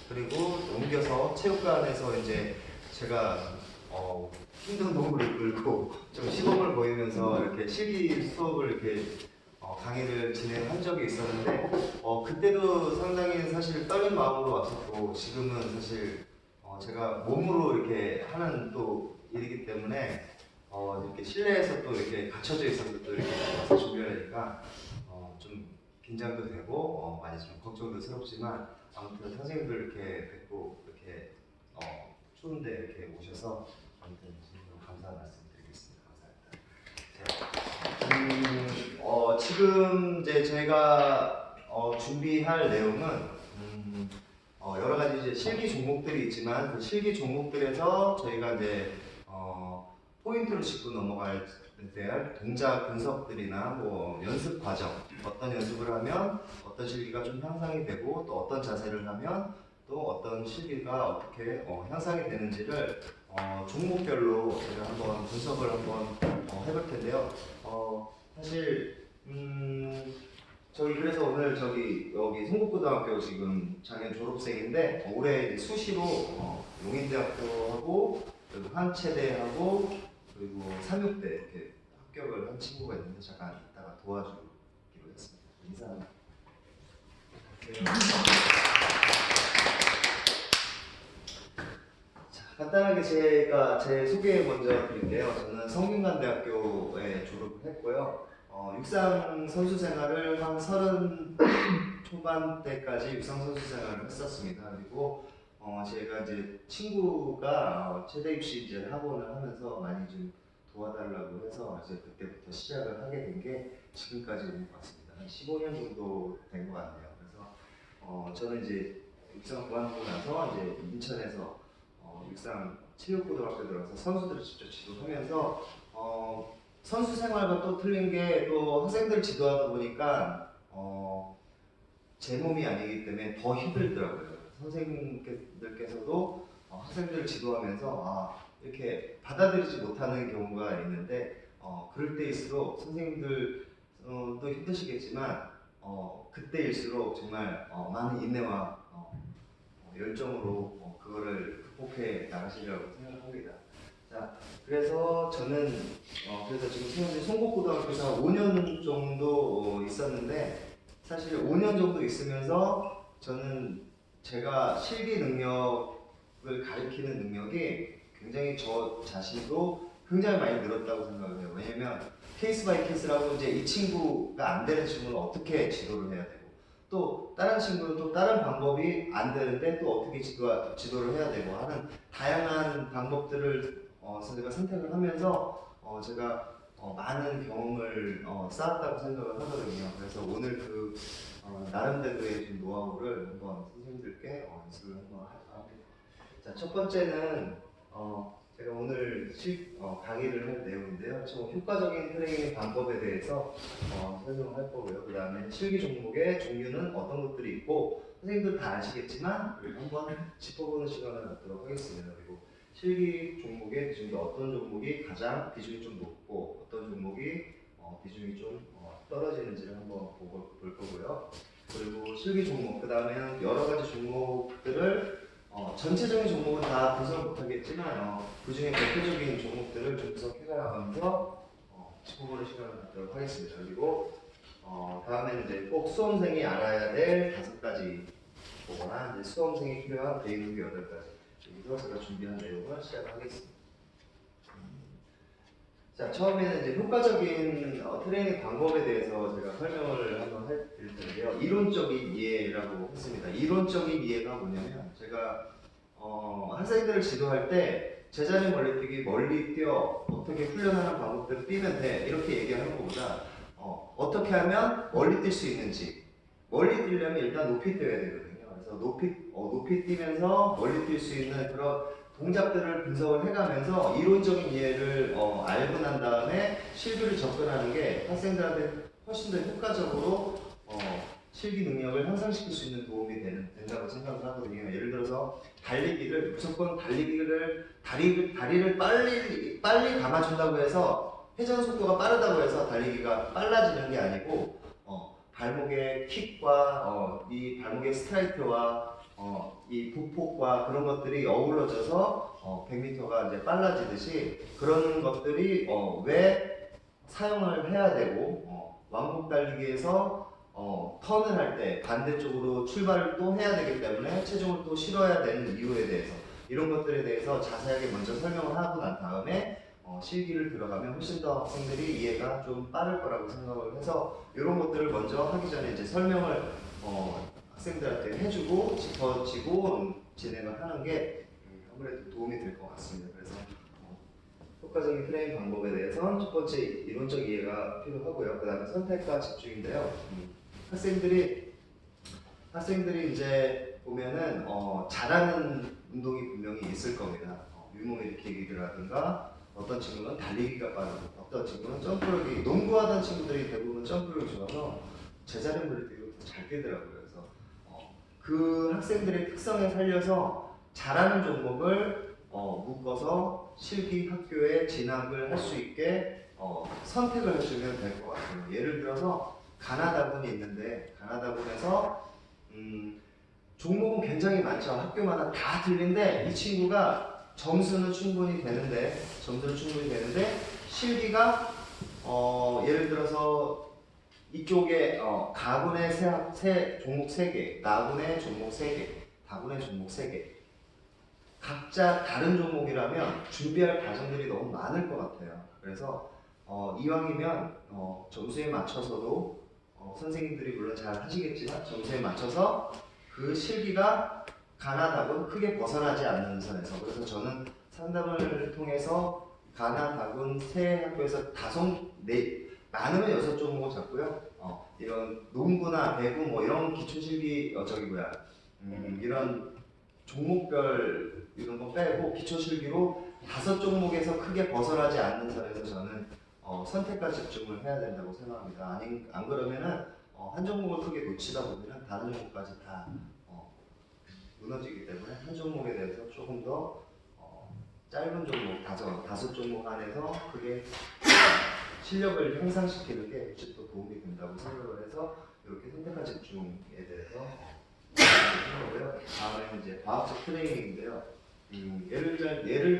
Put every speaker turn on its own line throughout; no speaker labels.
그리고 옮겨서 체육관에서 이제 제가 힘든 동물을 끌고 좀 시범을 보이면서 이렇게 실기 수업을 이렇게 강의를 진행한 적이 있었는데 그때도 상당히 사실 떨린 마음으로 왔었고 지금은 사실 제가 몸으로 이렇게 하는 또 일이기 때문에 이렇게 실내에서 또 이렇게 갇혀져 있어서 또 이렇게 와서 준비하려니까 좀 긴장도 되고 많이 좀 걱정도 스럽지만 아무튼 선생님들 이렇게 뵙고 이렇게 추운데 이렇게 오셔서 아무튼 진심으로 감사 말씀드리겠습니다. 감사합니다. 지금 이제 저희가 준비할 내용은 여러 가지 이제 실기 종목들이 있지만 그 실기 종목들에서 저희가 이제 포인트를 짚고 넘어갈 때 동작 분석들이나 뭐 연습 과정, 어떤 연습을 하면 어떤 실기가 좀 향상이 되고 또 어떤 자세를 하면 또 어떤 실기가 어떻게 향상이 되는지를 종목별로 제가 한번 분석을 한번 해볼 텐데요. 사실 저희 그래서 오늘 여기 성북고등학교 지금 작년 졸업생인데 올해 이제 수시로 용인대학교하고 그리고 한체대하고 그리고 삼육대 이렇게 합격을 한 친구가 있는데 잠깐 이따가 도와주기로 했습니다. 인사합니다. 간단하게 제가 제 소개 먼저 드릴게요. 저는 성균관대학교에 졸업을 했고요. 육상 선수 생활을 한 30 초반대까지 육상 선수 생활을 했었습니다. 그리고 제가 이제 친구가 체대 입시 이제 학원을 하면서 많이 좀 도와달라고 해서 이제 그때부터 시작을 하게 된 게 지금까지 온 것 같습니다. 한 15년 정도 된 것 같네요. 그래서 저는 이제 육상 그만두고 나서 이제 인천에서 육상 체육고등학교 들어가서 선수들을 직접 지도하면서 선수 생활과 또 틀린 게 또 학생들 지도하다 보니까 제 몸이 아니기 때문에 더 힘들더라고요. 선생님들께서도 학생들을 지도하면서 이렇게 받아들이지 못하는 경우가 있는데 그럴 때일수록 선생님들도 힘드시겠지만 그때일수록 정말 많은 인내와 열정으로 그거를 극복해 나가시려고 생각합니다. 자, 그래서 저는 그래서 지금 현재 송곡고등학교에서 5년 정도 있었는데 사실 5년 정도 있으면서 저는 제가 실기 능력을 가리키는 능력이 굉장히 저 자신도 굉장히 많이 늘었다고 생각을 해요. 왜냐면 케이스 바이 케이스라고 이제 이 친구가 안 되는 친구는 어떻게 지도를 해야 되고 또 다른 친구는 또 다른 방법이 안 되는데 또 어떻게 지도를 해야 되고 하는 다양한 방법들을 제가 선택을 하면서 제가 많은 경험을 쌓았다고 생각을 하거든요. 그래서 오늘 그 나름대로의 좀 노하우를 한번 선생님들께 연습을 한번 합니다. 자, 첫 번째는 제가 오늘 강의를 할 내용인데요. 좀 효과적인 트레이닝 방법에 대해서 설명을 할 거고요. 그 다음에 실기 종목의 종류는 어떤 것들이 있고 선생님들 다 아시겠지만 그리고 한번 짚어보는 시간을 갖도록 하겠습니다. 그리고 실기 종목의 비중도 어떤 종목이 가장 비중이 좀 높고 어떤 종목이 비중이 좀 떨어지는지를 한번 볼 거고요. 그리고 실기 종목, 그 다음에 여러 가지 종목들을 전체적인 종목은 다 분석 못하겠지만 그 중에 대표적인 종목들을 좀 분석해 나가면서 짚어보는 시간을 갖도록 하겠습니다. 그리고 다음에는 이제 꼭 수험생이 알아야 될 5가지 보거나 이제 수험생이 필요한 대응기 8가지 여기서 제가 준비한 내용을 시작하겠습니다. 자, 처음에는 이제 효과적인 트레이닝 방법에 대해서 제가 설명을 한번 해드릴 텐데요. 이론적인 이해라고 했습니다. 이론적인 이해가 뭐냐면 제가 학생들을 지도할 때 제자리 멀리뛰기, 멀리 뛰어, 어떻게 훈련하는 방법대로 뛰면 돼 이렇게 얘기하는 것보다 어떻게 하면 멀리 뛸 수 있는지, 멀리 뛰려면 일단 높이 뛰어야 되거든요. 그래서 높이 뛰면서 멀리 뛸 수 있는 그런 동작들을 분석을 해가면서 이론적인 이해를 알고 난 다음에 실기를 접근하는 게 학생들한테 훨씬 더 효과적으로 실기 능력을 향상시킬 수 있는 도움이 된다고 생각을 하거든요. 예를 들어서 달리기를 무조건 다리를 빨리 감아준다고 해서 회전 속도가 빠르다고 해서 달리기가 빨라지는 게 아니고 발목의 킥과 이 발목의 스트라이크와 이 이 부폭과 그런 것들이 어우러져서 100m가 이제 빨라지듯이 그런 것들이 왜 사용을 해야 되고 왕복 달리기에서 턴을 할 때 반대쪽으로 출발을 또 해야 되기 때문에 체중을 또 실어야 되는 이유에 대해서 이런 것들에 대해서 자세하게 먼저 설명을 하고 난 다음에 실기를 들어가면 훨씬 더 학생들이 이해가 좀 빠를 거라고 생각을 해서 이런 것들을 먼저 하기 전에 이제 설명을 학생들한테 해주고 짚어지고 진행을 하는 게 아무래도 도움이 될 것 같습니다. 그래서 효과적인 트레이닝 방법에 대해서는 첫 번째 이론적 이해가 필요하고요. 그 다음에 선택과 집중인데요. 학생들이 이제 보면은 잘하는 운동이 분명히 있을 겁니다. 유몸 일으키기라든가 어떤 친구는 달리기가 빠르고 어떤 친구는 점프력이 농구하던 친구들이 대부분 점프력이 좋아서 제자리 물리기로 잘 뛰더라고요. 그래서 그 학생들의 특성에 살려서 잘하는 종목을 묶어서 실기 학교에 진학을 할 수 있게 선택을 해주면 될 것 같아요. 예를 들어서 가나다군이 있는데 가나다군에서 종목은 굉장히 많죠. 학교마다 다 틀린데 이 친구가 점수는 충분히 되는데 실기가 예를 들어서 이쪽에 가군의 종목 3개, 나군의 종목 3개, 다군의 종목 3개 각자 다른 종목이라면 준비할 과정들이 너무 많을 것 같아요. 그래서 이왕이면 점수에 맞춰서도 선생님들이 물론 잘 하시겠지만 점수에 맞춰서 그 실기가 가나다군 크게 벗어나지 않는 선에서 그래서 저는 상담을 통해서 가나다군 세 학교에서 많으면 6종목을 잡고요. 이런 농구나 배구 뭐 이런 기초실기 이런 종목별 이런 거 빼고 기초실기로 5종목에서 크게 벗어나지 않는 선에서 저는 선택과 집중을 해야 된다고 생각합니다. 안 그러면은 한 종목을 크게 놓치다 보면 다른 종목까지 다 무너지기 때문에 한 종목에 대해서 조금 더 짧은 종목, 5종목 안에서 크게 실력을 향상시키는 게 훨씬 더 도움이 된다고 생각을 해서 이렇게 선택과 집중에 대해서 생각하고요. 다음에는 이제 과학적 트레이닝인데요. 예를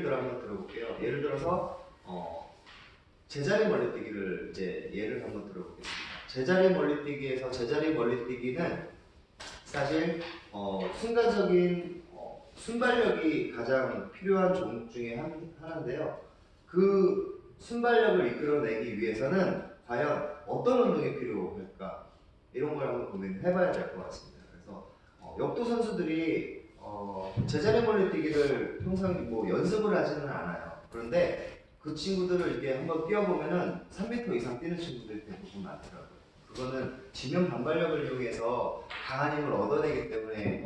들어 한번 들어볼게요. 예를 들어서 제자리 멀리뛰기를 이제 예를 한번 들어보겠습니다. 제자리 멀리뛰기는 사실 순간적인 순발력이 가장 필요한 종목 중에 하나인데요. 그 순발력을 이끌어내기 위해서는 과연 어떤 운동이 필요할까? 이런 걸 한번 고민해봐야 될 것 같습니다. 그래서 역도 선수들이 제자리 멀리뛰기를 평상 뭐 연습을 하지는 않아요. 그런데 그 친구들을 이렇게 한번 뛰어보면은 3m 이상 뛰는 친구들이 대부분 많더라고요. 그거는 지면 반발력을 이용해서 강한 힘을 얻어내기 때문에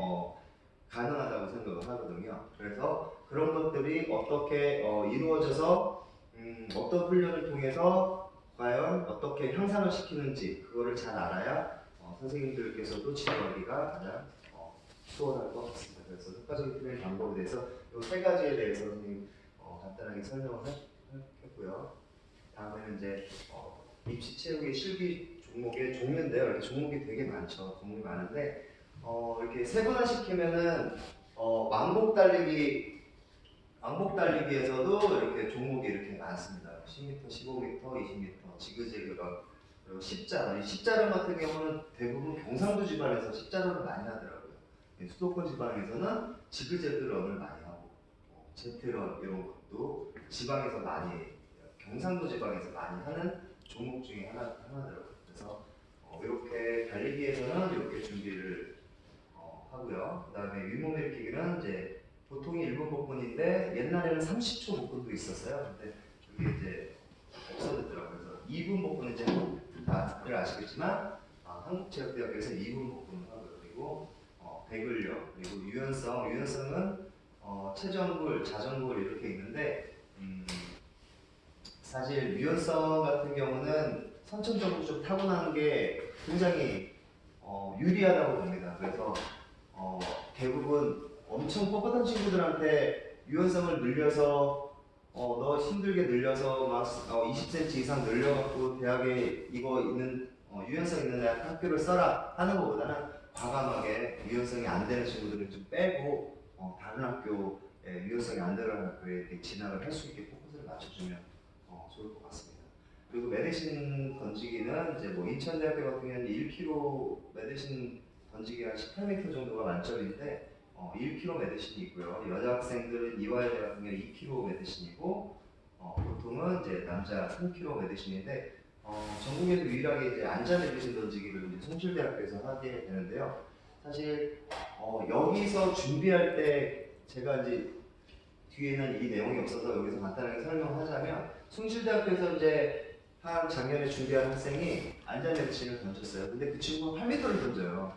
가능하다고 생각을 하거든요. 그래서 그런 것들이 어떻게 이루어져서 어떤 훈련을 통해서 과연 어떻게 향상을 시키는지 그거를 잘 알아야 선생님들께서도 지도하기가 가장 수월할 것 같습니다. 그래서 효과적인 트레이닝 방법에 대해서 이 3가지에 대해서 선생님 간단하게 설명을 했고요. 다음에는 이제 입시 체육의 실기 종목의 종류인데요. 이렇게 종목이 되게 많죠. 종목이 많은데 이렇게 세분화시키면은 왕복 달리기에서도 이렇게 종목이 이렇게 많습니다. 10m, 15m, 20m, 지그재그런 그리고 십자로. 이 십자로 같은 경우는 대부분 경상도 지방에서 십자로를 많이 하더라고요. 수도권 지방에서는 지그재그런을 많이 하고 제트런 이런 것도 지방에서 경상도 지방에서 많이 하는 종목 중에 하나더라고요. 그래서 이렇게 달리기에서는 이렇게 준비를 하고요. 그 다음에 윗몸 일으키기는 이제 보통이 1분 복근인데 옛날에는 30초 복근도 있었어요. 근데 그게 이제 없어졌더라고요. 그래서 2분 복근은 이제 다들 아시겠지만 한국체육대학교에서 2분 복근을 하고요. 그리고 배근력, 그리고 유연성은 최전굴, 자전굴 이렇게 있는데 사실 유연성 같은 경우는 선천적으로 좀 타고나는 게 굉장히 유리하다고 봅니다. 그래서 대부분 엄청 뻣뻣한 친구들한테 유연성을 늘려서 너 힘들게 늘려서 막 20cm 이상 늘려갖고 대학에 이거 있는 유연성 있는 학교를 써라 하는 것보다는 과감하게 유연성이 안 되는 친구들을 좀 빼고 다른 학교에 유연성이 안 되는 학교에 진학을 할 수 있게 포커스를 맞춰주면 좋을 것 같습니다. 그리고 메디신 던지기는 이제 뭐 인천대학교 같은 경우는 1km 메디신 던지기가 18m 정도가 만점인데 1km 메디신이 있고요. 여자 학생들은 이화여대 같은 경우 2km 메디신이고 보통은 이제 남자 3km 메디신인데 전국에서 유일하게 이제 안자 메디신 던지기를 이제 송실대학교에서 하게 되는데요. 사실 여기서 준비할 때 제가 이제 뒤에는 이 내용이 없어서 여기서 간단하게 설명하자면 송실대학교에서 이제 한 작년에 준비한 학생이 안자 메디신을 던졌어요. 근데 그 친구가 8m를 던져요.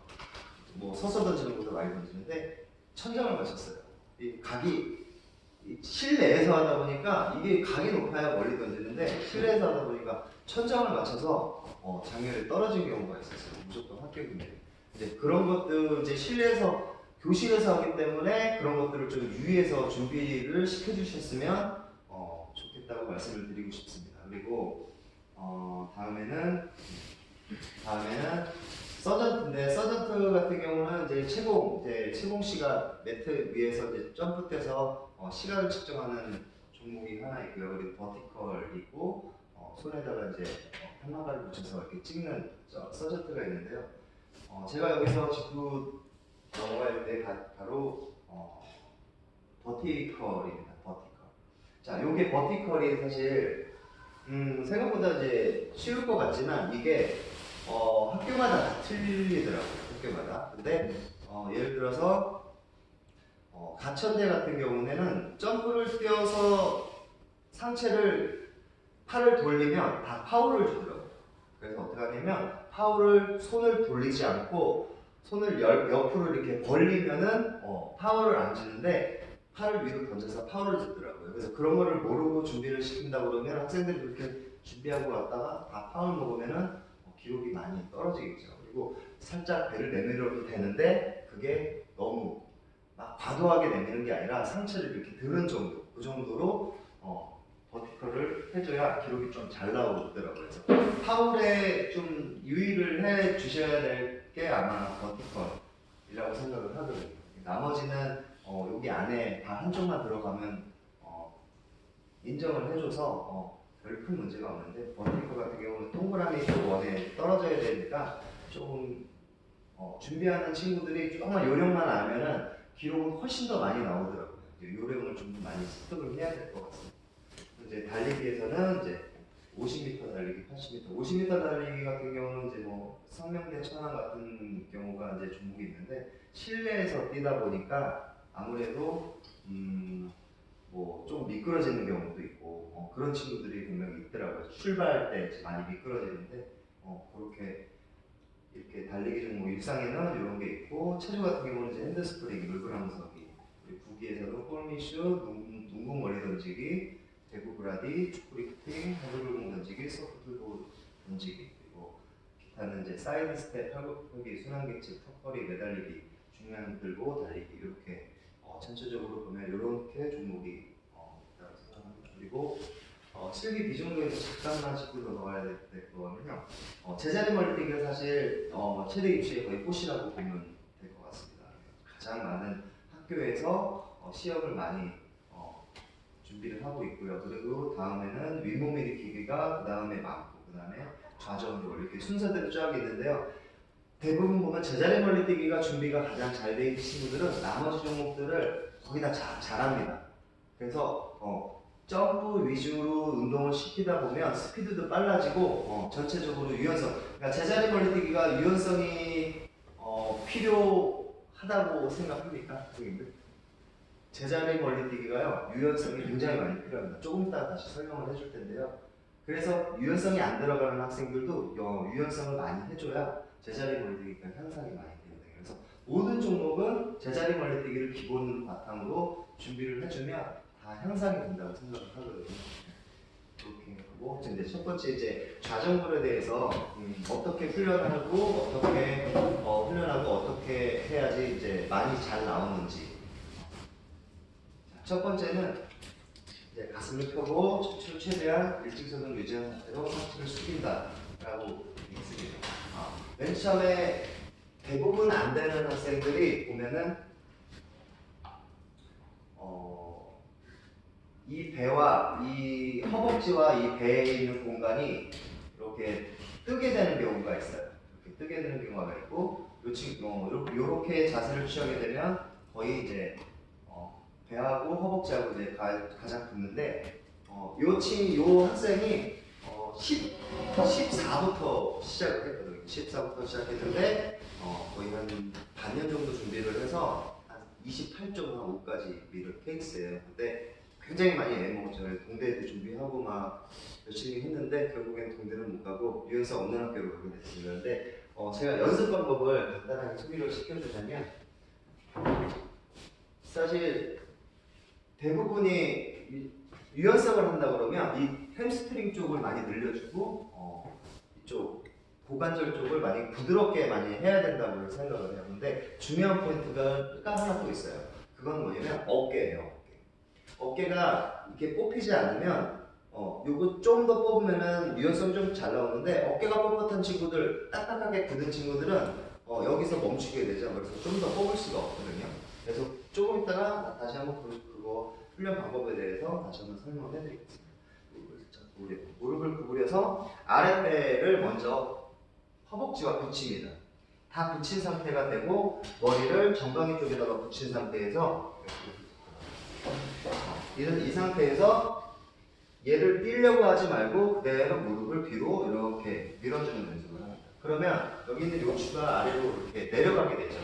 뭐 서서 던지는 것보다 많이 던지는데 천장을 맞췄어요. 이 각이 실내에서 하다 보니까 이게 각이 높아야 멀리 던지는데 실내에서 하다 보니까 천장을 맞춰서 작년에 떨어진 경우가 있었어요. 무조건 합격인데 이제 그런 것들 이제 실내에서 교실에서 하기 때문에 그런 것들을 좀 유의해서 준비를 시켜주셨으면 좋겠다고 말씀을 드리고 싶습니다. 그리고 다음에는 서전트인데 서전트 같은 경우는 이제 채공 씨가 매트 위에서 이제 점프돼서 시간을 측정하는 종목이 하나 있고요. 그리고 버티컬 있고 손에다가 이제 편마가를 붙여서 이렇게 찍는 서전트가 있는데요. 제가 여기서 짚고 넘어갈 때 바로 버티컬입니다. 버티컬. 자, 요게 버티컬이 사실 생각보다 이제 쉬울 것 같지만 이게 학교마다 다 틀리더라고요. 학교마다. 근데 예를 들어서 가천대 같은 경우에는 점프를 뛰어서 상체를 팔을 돌리면 다 파울을 주더라고요. 그래서 어떻게 하냐면 손을 돌리지 않고 손을 옆으로 이렇게 벌리면은 파울을 안 주는데 팔을 위로 던져서 파울을 주더라고요. 그래서 그런 거를 모르고 준비를 시킨다 그러면 학생들이 그렇게 준비하고 왔다가 다 파울 먹으면은 기록이 많이 떨어지겠죠. 그리고 살짝 배를 내밀어도 되는데 그게 너무 막 과도하게 내미는 게 아니라 상체를 이렇게 드는 정도, 그 정도로 버티컬을 해줘야 기록이 좀 잘 나오더라고요. 그래서 파울에 좀 유의를 해 주셔야 될 게 아마 버티컬이라고 생각을 하거든요. 나머지는 여기 안에 다 한쪽만 들어가면 인정을 해줘서 별 큰 문제가 없는데 버티컬 같은 경우는 동그라미 쪽 원에 떨어져야 되니까 조금 준비하는 친구들이 조금만 요령만 알면은 기록은 훨씬 더 많이 나오더라고요. 요령을 좀 많이 습득을 해야 될 것 같습니다. 이제 달리기에서는 이제 50m 달리기, 80m, 50m 달리기 같은 경우는 이제 뭐 성명대, 천안 같은 경우가 이제 종목이 있는데 실내에서 뛰다 보니까 아무래도 뭐 좀 미끄러지는 경우도 있고 그런 친구들이 분명히 있더라고요. 출발할 때 많이 미끄러지는데 그렇게 이렇게 달리기 종목 일상에는 이런 게 있고 체조 같은 경우는 이제 핸드스프링, 물구나무서기, 그리고 구기에서는 골미슛, 농구 멀리 던지기, 대구 브라디, 축구 리프팅, 하늘불공 던지기, 서프트볼 던지기, 그리고 기타는 이제 사이드 스텝, 팔굽혀펴기, 순환객체, 턱걸이, 매달리기, 중량 들고 달리기 이렇게 전체적으로 보면 이렇게 종목이 있다고 생각합니다. 그리고 실기 비중도에서 잠깐만 짚고 넘어가야 될 거는요. 제자리 멀리뛰기가 사실 최대 입시의 거의 꽃이라고 보면 될 것 같습니다. 가장 많은 학교에서 시험을 많이 준비를 하고 있고요. 그리고 다음에는 윗몸 일으키기가 그 다음에 많고 그 다음에 좌전으로 이렇게 순서대로 쫙 있는데요. 대부분 보면 제자리 멀리뛰기가 준비가 가장 잘 돼 있는 친구들은 나머지 종목들을 거의 다 잘합니다. 그래서 점프 위주로 운동을 시키다 보면 스피드도 빨라지고 전체적으로 유연성, 그러니까 제자리 멀리뛰기가 유연성이 필요하다고 생각합니까? 선생님들? 제자리 멀리뛰기가요 유연성이 굉장히 많이 필요합니다. 조금 이따 다시 설명을 해줄 텐데요. 그래서 유연성이 안 들어가는 학생들도 유연성을 많이 해줘야 제자리 멀리뛰기가 향상이 많이 됩니다. 그래서 모든 종목은 제자리 멀리뛰기를 기본 바탕으로 준비를 해주면 다 향상이 된다고 생각을 하거든요. 이렇게 하고 이제 첫 번째 이제 좌전굴에 대해서 어떻게 훈련하고 어떻게 훈련하고 어떻게 해야지 이제 많이 잘 나오는지. 첫 번째는 이제 가슴을 펴고 척추를 최대한 일직선을 유지한 상태로 상체를 숙인다라고 있습니다. 맨 처음에 대부분 안 되는 학생들이 보면은 이 배와 이 허벅지와 이 배에 있는 공간이 이렇게 뜨게 되는 경우가 있어요. 이렇게 뜨게 되는 경우가 있고, 요렇게 자세를 취하게 되면 거의 이제 배하고 허벅지하고 이제 가장 붙는데, 요 학생이 14부터 시작을 했거든요. 14부터 시작했는데 거의 한 반년 정도 준비를 해서 한 28.5까지 미를 케이스예요. 근데 굉장히 많이 애먹었죠. 동대에도 준비하고 막 열심히 했는데 결국엔 동대는 못 가고 유연성 없는 학교로 가게 됐었는데, 제가 연습 방법을 간단하게 소개를 시켜주자면, 사실 대부분이 유연성을 한다 그러면 이 햄스트링 쪽을 많이 늘려주고 이쪽 고관절 쪽을 많이 부드럽게 많이 해야 된다고 생각을 해요. 근데 중요한 포인트가 하나 또 있어요. 그건 뭐냐면 어깨예요. 어깨가 이렇게 뽑히지 않으면 요거 좀 더 뽑으면은 유연성이 좀 잘 나오는데, 어깨가 뻣뻣한 친구들, 딱딱하게 굳은 친구들은 여기서 멈추게 되죠. 그래서 좀 더 뽑을 수가 없거든요. 그래서 조금 있다가 다시 한번 그거 훈련 방법에 대해서 다시 한번 설명을 해드리겠습니다. 무릎을 구부려서 아랫배를 먼저 허벅지와 붙입니다. 다 붙인 상태가 되고 머리를 정강이 쪽에다가 붙인 상태에서 이 상태에서 얘를 띄려고 하지 말고 그대로 무릎을 뒤로 이렇게 밀어주는 연습을 합니다. 그러면 여기 있는 요추가 아래로 이렇게 내려가게 되죠.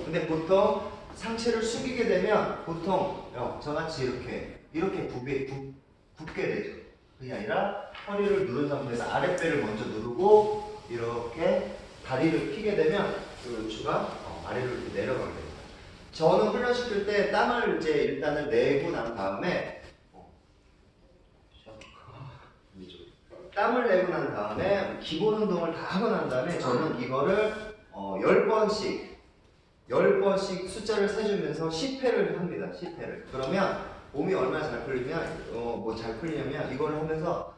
근데 보통 상체를 숙이게 되면 보통 저같이 이렇게 굽게 되죠. 그게 아니라 허리를 누른 상태에서 아랫배를 먼저 누르고 이렇게 다리를 펴게 되면 그 요추가 아래로 이렇게 내려가게 됩니다. 저는 훈련시킬 때 땀을 이제 일단은 내고 난 다음에 기본 운동을 다 하고 난 다음에 저는 이거를 10번씩 숫자를 세주면서 10회를 합니다. 10회를. 그러면 몸이 얼마나 잘 풀리면 잘 풀리냐면 이걸 하면서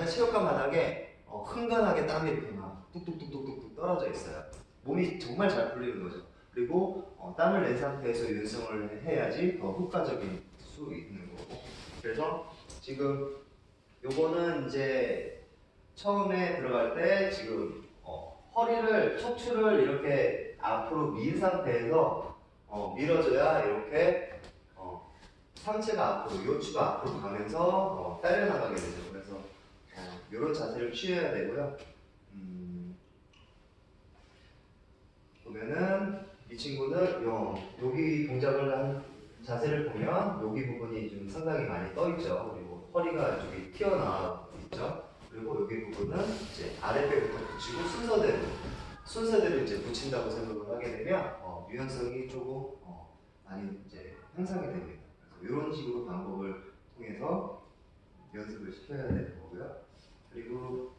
체육관 바닥에 흥건하게 땀이 이렇게 막 뚝뚝뚝뚝뚝 떨어져 있어요. 몸이 정말 잘 풀리는 거죠. 그리고 땀을 낸 상태에서 유연성을 해야지 더 효과적일 수 있는 거고. 그래서 지금 요거는 이제 처음에 들어갈 때 지금 허리를 척추를 이렇게 앞으로 민 상태에서 밀어줘야 이렇게 상체가 앞으로, 요추가 앞으로 가면서 딸려 나가게 되죠. 그래서 이런 자세를 취해야 되고요. 보면은 이 친구는 여기 동작을 한 자세를 보면 여기 부분이 좀 상당히 많이 떠 있죠. 그리고 허리가 이쪽이 튀어나와 있죠. 그리고 여기 부분은 이제 아랫배부터 붙이고 순서대로 이제 붙인다고 생각을 하게 되면 유연성이 조금 많이 이제 향상이 됩니다. 그래서 이런 식으로 방법을 통해서 연습을 시켜야 되는 거고요. 그리고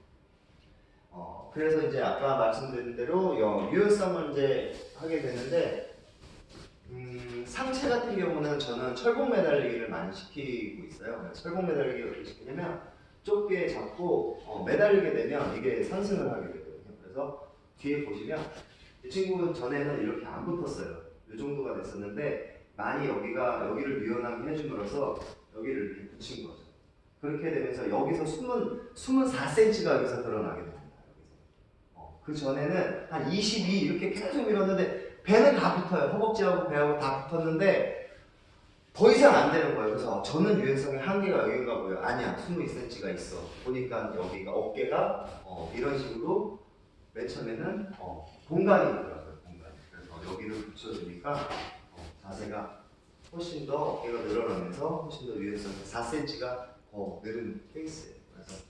그래서 이제 아까 말씀드린 대로 유연성을 이제 하게 되는데, 상체 같은 경우는 저는 철봉 매달리기를 많이 시키고 있어요. 철봉 매달리기를 어떻게 시키냐면 좁게 잡고 매달리게 되면 이게 상승을 하게 되거든요. 그래서 뒤에 보시면 이 친구는 전에는 이렇게 안 붙었어요. 이 정도가 됐었는데 많이 여기를 유연하게 해줌으로써 여기를 이렇게 붙인 거죠. 그렇게 되면서 여기서 숨은 4cm가 여기서 드러나게 됩니다. 그 전에는 한 22 이렇게 계속 밀었는데 배는 다 붙어요. 허벅지하고 배하고 다 붙었는데 더 이상 안 되는 거예요. 그래서 저는 유연성의 한계가 여기인가 보여. 아니야, 22cm가 있어. 보니까 여기가 어깨가 이런 식으로 맨 처음에는 공간이 있더라고요. 공간이. 그래서 여기를 붙여주니까 자세가 훨씬 더 어깨가 늘어나면서 훨씬 더 유연성이 4cm가 더 늘은 케이스예요. 그래서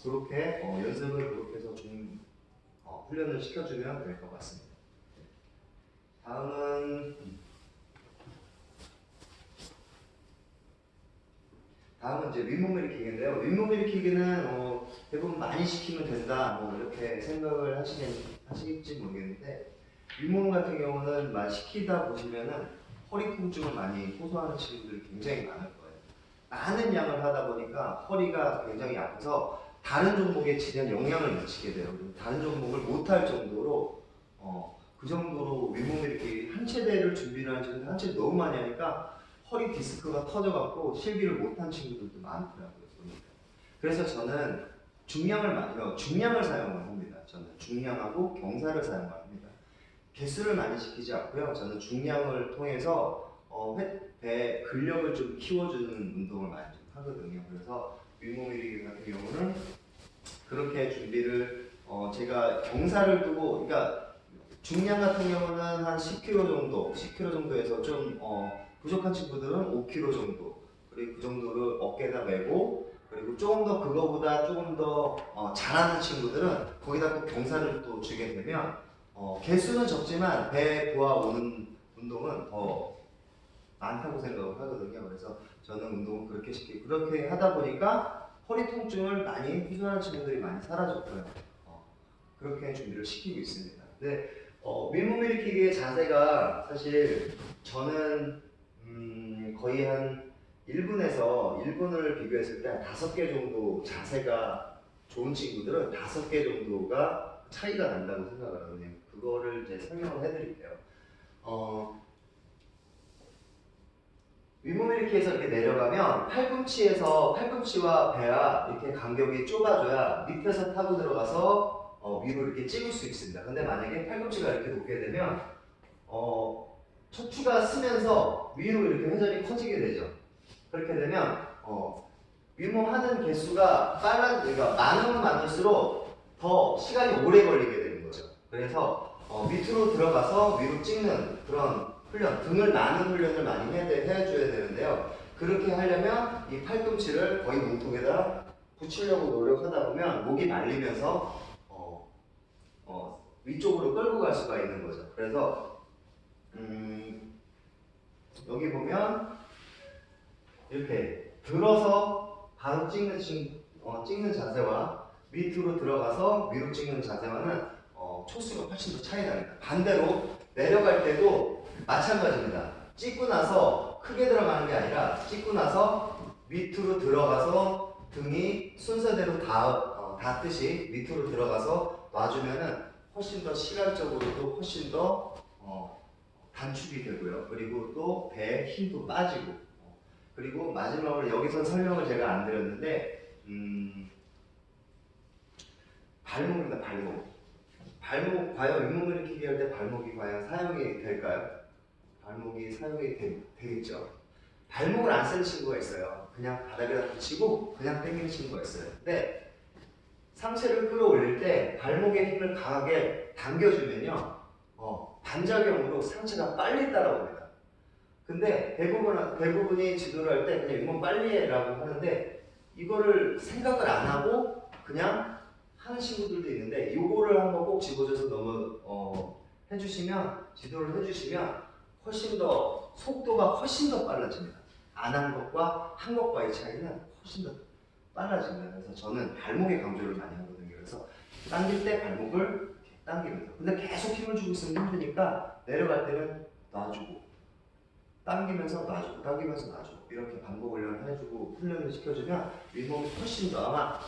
그렇게 연습을 그렇게 해서 좀 훈련을 시켜주면 될 것 같습니다. 다음은 이제 윗몸 일으키기인데요. 윗몸 일으키기는 대부분 많이 시키면 된다, 이렇게 생각을 하시겠지 모르겠는데, 윗몸 같은 경우는 시키다 보시면은 허리 통증을 많이 호소하는 친구들이 굉장히 많을 거예요. 많은 양을 하다 보니까 허리가 굉장히 아파서 다른 종목에 지대한 영향을 미치게 돼요. 다른 종목을 못할 정도로 그 정도로 윗몸 일으키기 한 체대를 준비를 하는 친구들 한 체대 너무 많이 하니까 허리 디스크가 터져갖고 실기를 못한 친구들도 많더라고요. 보니까. 그래서 저는 중량을 사용을 합니다. 저는 중량하고 경사를 사용을 합니다. 개수를 많이 시키지 않고요. 저는 중량을 통해서 배 근력을 좀 키워주는 운동을 많이 좀 하거든요. 그래서 윗몸 일으키기 같은 경우는 그렇게 준비를 제가 경사를 두고, 그러니까 중량 같은 경우는 한 10kg 정도에서 좀 부족한 친구들은 5kg 정도, 그리고 그 정도를 어깨에다 메고, 그리고 조금 더 그거보다 조금 더 잘하는 친구들은 거기다 또 경사를 또 주게 되면 개수는 적지만 배 부하 오는 운동은 더 많다고 생각을 하거든요. 그래서 저는 운동을 그렇게 시키고, 그렇게 하다 보니까 허리 통증을 많이 호소하는 친구들이 많이 사라졌고요. 그렇게 준비를 시키고 있습니다. 근데 윗몸 일으키기의 자세가 사실 저는 거의 한 1분을 비교했을 때 한 5개 정도 자세가 좋은 친구들은 5개 정도가 차이가 난다고 생각을 하거든요. 그거를 이제 설명을 해드릴게요. 윗몸 일으키기에서 이렇게 내려가면 팔꿈치와 배와 이렇게 간격이 좁아져야 밑에서 타고 들어가서 위로 이렇게 찍을 수 있습니다. 근데 만약에 팔꿈치가 이렇게 높게 되면 척추가 쓰면서 위로 이렇게 회전이 커지게 되죠. 그렇게 되면 윗몸 하는 개수가 그러니까 많으면 많을수록 더 시간이 오래 걸리게 되는 거죠. 그래서 밑으로 들어가서 위로 찍는 그런 훈련, 등을 나는 훈련을 많이 해줘야 되는데요. 그렇게 하려면 이 팔꿈치를 거의 몸통에다 붙이려고 노력하다 보면 목이 말리면서 위쪽으로 끌고 갈 수가 있는 거죠. 그래서 여기 보면 이렇게 들어서 바로 찍는 자세와 밑으로 들어가서 위로 찍는 자세와는 초수가 훨씬 더 차이 납니다. 반대로 내려갈 때도 마찬가지입니다. 찍고 나서 크게 들어가는 게 아니라 찍고 나서 밑으로 들어가서 등이 순서대로 닿듯이 밑으로 들어가서 놔주면은 훨씬 더 시간적으로도 훨씬 더 단축이 되고요. 그리고 또 배에 힘도 빠지고, 그리고 마지막으로 여기서 설명을 제가 안 드렸는데 발목입니다. 발목 과연 윗몸 일으키기 할 때 발목이 과연 사용이 될까요? 발목이 사용이 되겠죠. 발목을 안 쓰는 친구가 있어요. 그냥 바닥에다 붙이고 그냥 당기는 친구가 있어요. 근데 상체를 끌어올릴 때 발목의 힘을 강하게 당겨주면요, 반작용으로 상체가 빨리 따라옵니다. 근데 대부분이 지도를 할 때 그냥 이건 빨리 해라고 하는데, 이거를 생각을 안 하고 그냥 하는 친구들도 있는데, 이거를 한번 꼭 집어줘서 지도를 해주시면 훨씬 더 속도가 훨씬 더 빨라집니다. 안 한 것과 한 것과의 차이는 훨씬 더 빨라집니다. 그래서 저는 발목에 강조를 많이 하거든요. 그래서 당길 때 발목을 이렇게 당기면서, 근데 계속 힘을 주고 있으면 힘드니까 내려갈 때는 놔주고, 당기면서 놔주고, 당기면서 놔주고, 이렇게 반복 훈련을 해주고 훈련을 시켜주면 윗몸이 훨씬 더, 아마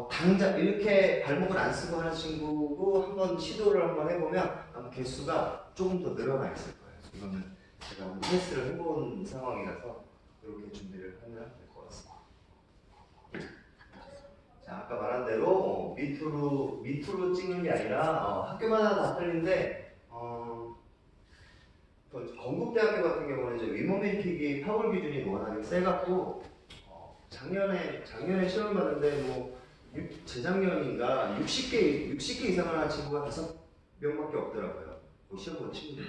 당장 이렇게 발목을 안 쓰고 하는 친구도 한번 시도를 한번 해보면 아마 개수가 조금 더 늘어나 있을 거예요. 이거는 제가 테스트를 해본 상황이라서 이렇게 준비를 하면 될 것 같습니다. 자, 아까 말한 대로 밑으로 찍는 게 아니라 학교마다 다 틀린데, 건국대학교 같은 경우는 이제 윗몸 일으키기 파울 기준이 워낙에 세갖고 작년에 시험 봤는데 재작년인가 60개 이상을 한 친구가 5명밖에 없더라고요. 시험 본 친구들.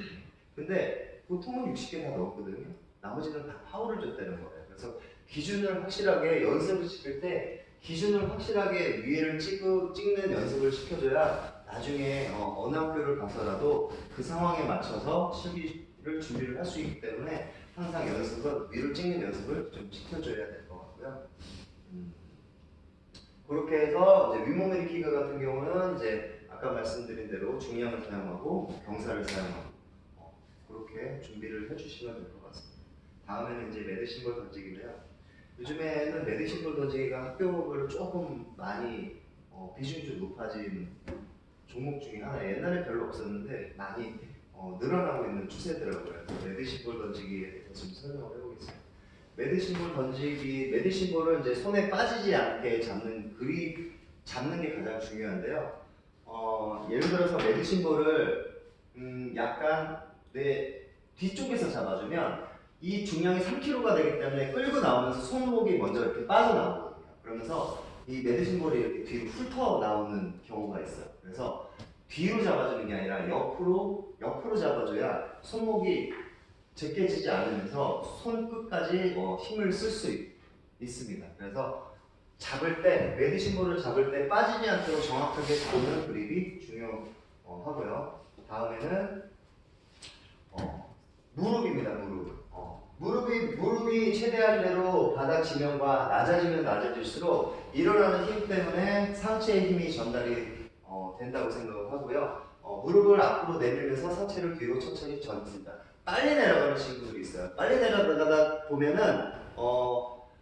근데 보통은 60개 다 넣었거든요. 나머지는 다 파울을 줬다는 거예요. 그래서 기준을 확실하게 연습을 시킬 때 기준을 확실하게 위에를 찍는 연습을 시켜줘야 나중에 어느 학교를 가서라도 그 상황에 맞춰서 실기를 준비를 할 수 있기 때문에 항상 위를 찍는 연습을 좀 시켜줘야 될 것 같고요. 그렇게 해서 이제 윗몸 일으키기 같은 경우는 이제 아까 말씀드린 대로 중량을 사용하고 경사를 사용하고 그렇게 준비를 해주시면 될 것 같습니다. 다음에는 이제 매드싱볼 던지기인데요. 요즘에는 매드싱볼 던지기가 학교별로 조금 많이 비중이 좀 높아진 종목 중에 하나. 옛날에 별로 없었는데 많이 늘어나고 있는 추세더라고요. 매드신볼 던지기에 대해서 좀 설명을 해보겠습니다. 매드신볼 던지기, 매드신볼은 이제 손에 빠지지 않게 잡는 그립 잡는 게 가장 중요한데요. 예를 들어서 매드신볼을 약간 내 뒤쪽에서 잡아주면 이 중량이 3kg가 되기 때문에 끌고 나오면서 손목이 먼저 이렇게 빠져나오거든요. 그러면서 이 매드신볼이 이렇게 뒤로 훑어 나오는 경우가 있어요. 그래서 뒤로 잡아주는 게 아니라 옆으로 잡아줘야 손목이 제껴지지 않으면서 손끝까지 힘을 쓸 수 있습니다. 그래서 잡을 때, 매드신볼을 잡을 때 빠지지 않도록 정확하게 보는 그립이 중요하고요. 다음에는 무릎입니다. 무릎이 최대한대로 바닥 지면과 낮아지면 낮아질수록 일어나는 힘 때문에 상체의 힘이 전달이 된다고 생각을 하고요. 무릎을 앞으로 내밀면서 상체를 뒤로 천천히 젖습니다. 빨리 내려가는 친구들이 있어요. 빨리 내려가다 보면은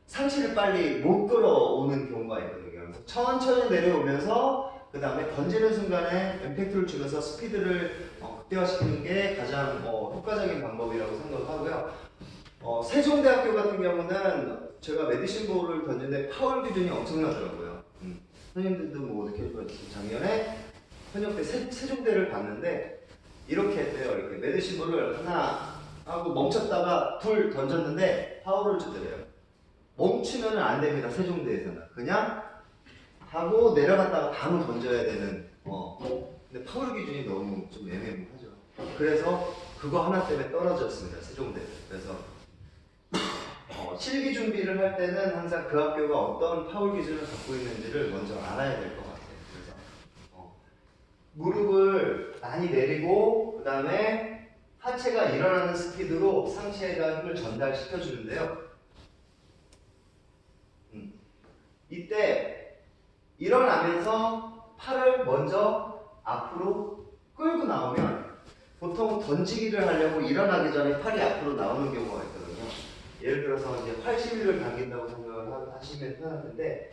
상체를 빨리 못 끌어오는 경우가 있거든요. 그래서 천천히 내려오면서 그 다음에 던지는 순간에 임팩트를 주면서 스피드를 극대화시키는 게 가장 효과적인 방법이라고 생각을 하고요. 세종대학교 같은 경우는 제가 매드신볼을 던지는데 파울 기준이 엄청나더라고요. 선생님들도 뭐 느낄 것 같아요. 작년에 현역 때 세종대를 봤는데 이렇게 했대요. 이렇게 매드신볼을 하나 하고 멈췄다가 둘 던졌는데 파울을 주더래요. 멈추면 안 됩니다. 세종대에서는 그냥 하고 내려갔다가 바로 던져야 되는. 근데 파울 기준이 너무 좀 애매모호하죠. 그래서 그거 하나 때문에 떨어졌습니다. 세종대. 그래서 실기 준비를 할 때는 항상 그 학교가 어떤 파울 기준을 갖고 있는지를 먼저 알아야 될 것 같아요. 그래서 무릎을 많이 내리고 그 다음에 하체가 일어나는 스피드로 상체에다 힘을 전달시켜 주는데요. 이때 일어나면서 팔을 먼저 앞으로 끌고 나오면 보통 던지기를 하려고 일어나기 전에 팔이 앞으로 나오는 경우가 있거든요. 예를 들어서 이제 80일을 당긴다고 생각을 하시면 편한데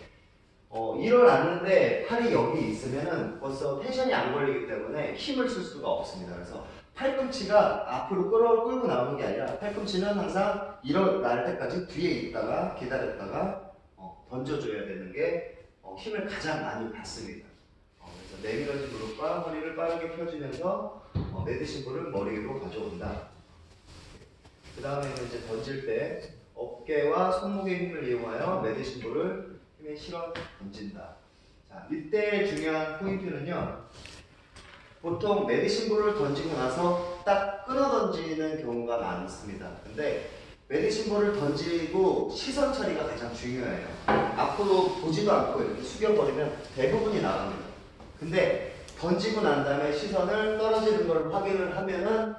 일어났는데 팔이 여기 있으면은 벌써 텐션이 안 걸리기 때문에 힘을 쓸 수가 없습니다. 그래서 팔꿈치가 앞으로 끌고 나오는 게 아니라 팔꿈치는 항상 일어날 때까지 뒤에 있다가 기다렸다가 던져줘야 되는 게 힘을 가장 많이 받습니다. 그래서 내밀어진 무릎과 허리를 빠르게 펴주면서 매드신볼을 머리 위로 가져온다. 그 다음에는 이제 던질 때 어깨와 손목의 힘을 이용하여 매드신볼을 힘에 실어 던진다. 자, 이때 중요한 포인트는요. 보통 매드신볼을 던지고 나서 딱 끊어 던지는 경우가 많습니다. 근데 매드신볼을 던지고 시선 처리가 가장 중요해요. 앞으로 보지도 않고 이렇게 숙여버리면 대부분이 나갑니다. 근데 던지고 난 다음에 시선을 떨어지는 걸 확인을 하면은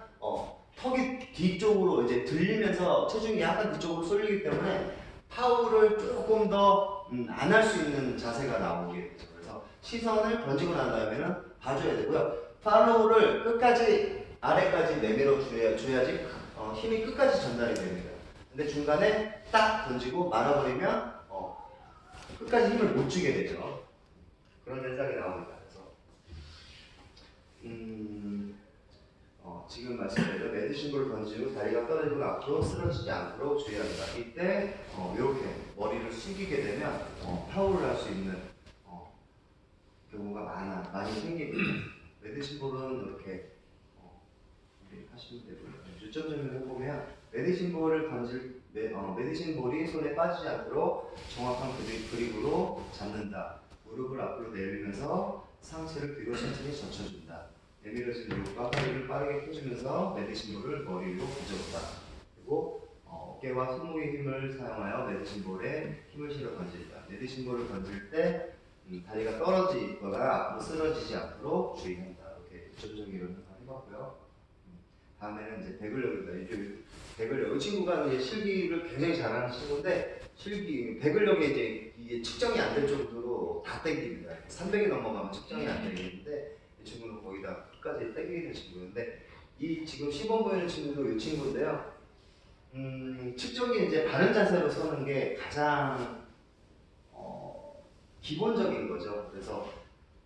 턱이 뒤쪽으로 이제 들리면서 체중이 약간 그쪽으로 쏠리기 때문에 파울을 조금 더 안 할 수 있는 자세가 나오게 되죠. 그래서 시선을 던지고 난 다음에는 봐줘야 되고요. 팔로우를 끝까지 아래까지 내밀어 줘야지 힘이 끝까지 전달이 됩니다. 근데 중간에 딱 던지고 말아버리면 끝까지 힘을 못 주게 되죠. 그런 현상이 나옵니다. 그래서 지금 말씀드린 매드신볼을 던진 후 다리가 떨어지고 앞으로 쓰러지지 않도록 주의합니다. 이때 이렇게 머리를 숙이게 되면 파울을 할 수 있는 경우가 많이 생깁니다. 매드신볼은 이렇게 하시면 되고요. 유점 정리를 해보면 매드신볼을 매드신볼이 손에 빠지지 않도록 정확한 그립으로 잡는다. 무릎을 앞으로 내밀면서 상체를 뒤로 천천히 젖혀준다. 내밀어진 무릎과 허리를 빠르게 펴주면서 매드신볼을 머리 위로 가져온다. 그리고 어깨와 손목의 힘을 사용하여 매드신볼에 힘을 실어 던진다. 매드신볼을 던질 때 다리가 떨어지거나 앞으로 쓰러지지 않도록 주의한다. 이렇게 전정의론을 해봤고요. 다음에는 이제 배근력입니다. 배근력. 이 친구가 이제 실기를 굉장히 잘하는 친구인데 배근력이 이게 측정이 안 될 정도로 다 땡깁니다. 300이 넘어가면 측정이 안 되겠는데 이 친구는 거의 다 끝까지 땡기는 친구인데 이 지금 시범 보이는 친구도 이 친구인데요. 측정이 이제 바른 자세로 서는 게 가장 기본적인 거죠. 그래서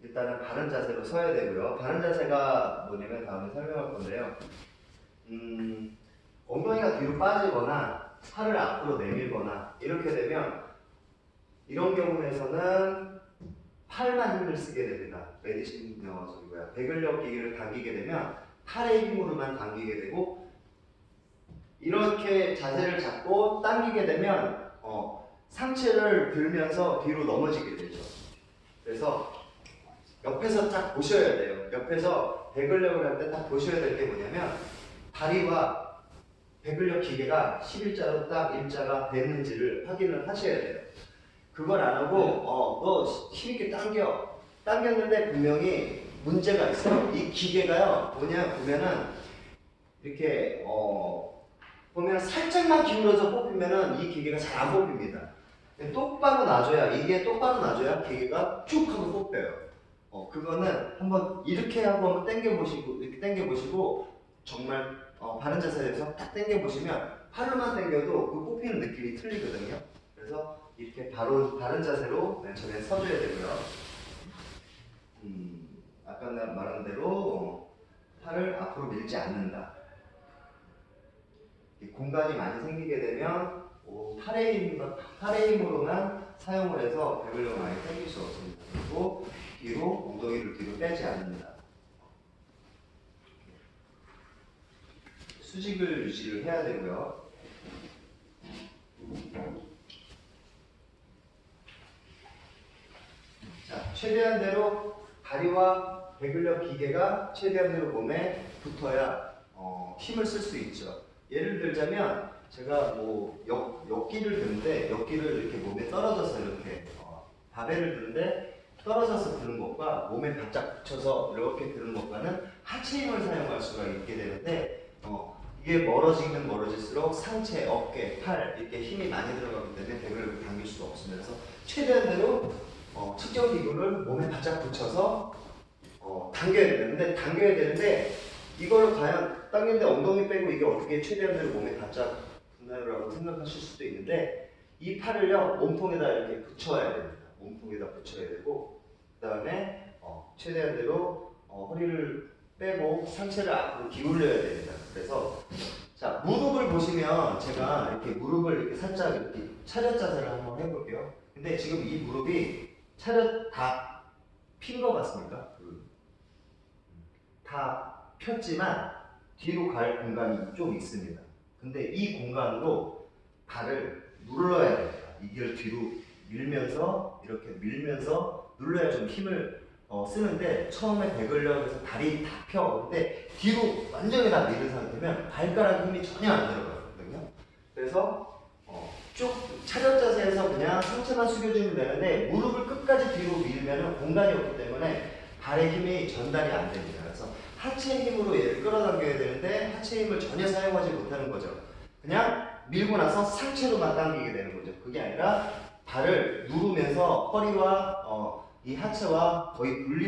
일단은 바른 자세로 서야 되고요. 바른 자세가 뭐냐면 다음에 설명할 건데요. 엉덩이가 뒤로 빠지거나 팔을 앞으로 내밀거나 이렇게 되면 이런 경우에서는 팔만 힘을 쓰게 됩니다. 메디신 배근력 기계를 당기게 되면 팔의 힘으로만 당기게 되고 이렇게 자세를 잡고 당기게 되면 상체를 들면서 뒤로 넘어지게 되죠. 그래서 옆에서 딱 보셔야 돼요. 옆에서 배근력을 할 때 딱 보셔야 될 게 뭐냐면 다리와 배근력 기계가 11자로 딱 일자가 됐는지를 확인을 하셔야 돼요. 그걸 안 하고 너 힘있게 당겼는데 분명히 문제가 있어요. 이 기계가요 뭐냐 보면은 이렇게 보면 살짝만 기울어서 뽑히면은 이 기계가 잘 안 뽑힙니다. 똑바로 놔줘야 이게 똑바로 놔줘야 기계가 쭉 하고 뽑혀요. 그거는 한번 이렇게 하고 한번 당겨보시고 이렇게 당겨보시고 정말 바른 자세에서 딱 당겨보시면 팔로만 당겨도 그 뽑히는 느낌이 틀리거든요. 그래서 이렇게 바른 자세로 맨 처음에 서줘야 되고요. 아까 말한 대로 팔을 앞으로 밀지 않는다. 공간이 많이 생기게 되면 팔의 힘으로만 사용을 해서 배근력을 많이 당길 수 없습니다. 그리고 뒤로 엉덩이를 뒤로 빼지 않는다. 수직을 유지를 해야 되고요. 자, 최대한대로 다리와 배근력 기계가 최대한대로 몸에 붙어야 힘을 쓸 수 있죠. 예를 들자면 제가 뭐 역기를 드는데 역기를 이렇게 몸에 떨어져서 이렇게 바벨을 드는데 떨어져서 드는 것과 몸에 바짝 붙여서 이렇게 드는 것과는 하체 힘을 사용할 수가 있게 되는데 이게 멀어지면 멀어질수록 상체, 어깨, 팔 이렇게 힘이 많이 들어가기 때문에 배근력을 당길 수가 없습니다. 그래서 최대한대로 측정 기구를 몸에 바짝 붙여서 당겨야 되는데 이걸로 과연 당기는데 엉덩이 빼고 이게 어떻게 최대한대로 몸에 바짝 붙나요라고 생각하실 수도 있는데 이 팔을요 몸통에다 이렇게 붙여야 됩니다. 몸통에다 붙여야 되고 그 다음에 최대한대로 허리를 빼고 상체를 앞으로 기울여야 됩니다. 그래서 자 무릎을 보시면 제가 이렇게 무릎을 이렇게 살짝 이렇게 차렷 자세를 한번 해볼게요. 근데 지금 이 무릎이 차렷 다 핀 것 같습니까? 다 폈지만 뒤로 갈 공간이 좀 있습니다. 근데 이 공간으로 발을 눌러야 됩니다. 이걸 뒤로 밀면서 이렇게 밀면서 눌러야 좀 힘을 쓰는데 처음에 배근력에서 다리 다 펴. 근데 뒤로 완전히 다 밀은 상태면 발가락 힘이 전혀 안 들어가거든요. 그래서 쭉 차렷 자세에서 그냥 상체만 숙여주면 되는데 무릎을 끝까지 뒤로 밀면 공간이 없기 때문에 발의 힘이 전달이 안 됩니다. 그래서 하체 힘으로 얘를 끌어당겨야 되는데 하체 힘을 전혀 사용하지 못하는 거죠. 그냥 밀고 나서 상체로만 당기게 되는 거죠. 그게 아니라 발을 누르면서 허리와 이 하체와 거의 분리